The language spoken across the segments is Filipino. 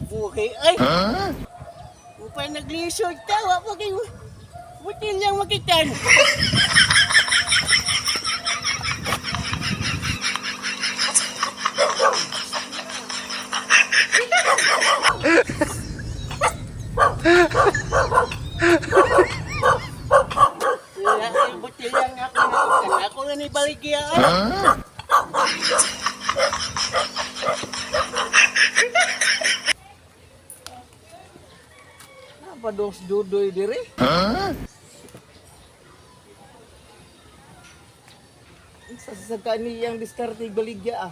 Buhay ay! Upay naglisod tawa pa kayo. Buti lang makitan. Buti lang ako nakitan. Ako na ni Baligyan. Pados dudoy diri. Sa kaniyang diskarte Baligya ah.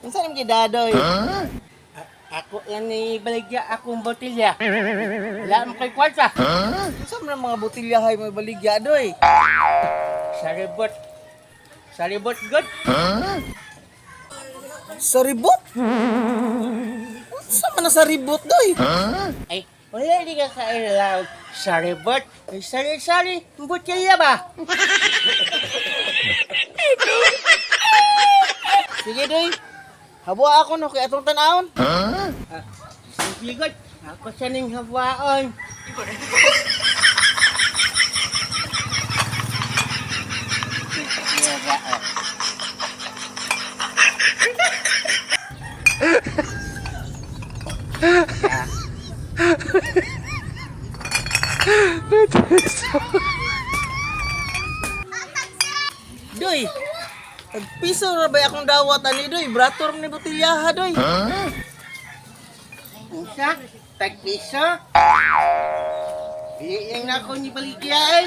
Unsa nimo gidadoy? Ako yan ni Baligya, akong botilya. Wala mo kay kwarta. Saan na mga botilyahay may Baligya doy? Saribot. Saribot good? Saribot? Saan man na saribot doy? Ay, wala di ka kailaw. Saribot? Ay, sari-sari. Botilya ba? Sige doy. Habwa ako no, kaya itong tanahon. Sige god, ako siya ning habwaon. Doy! Piso na ba akong dawat ani doy? Brator ni botilyaha doy. Unsa? Tag-piso? Hindi lang na ako ni Baligya eh.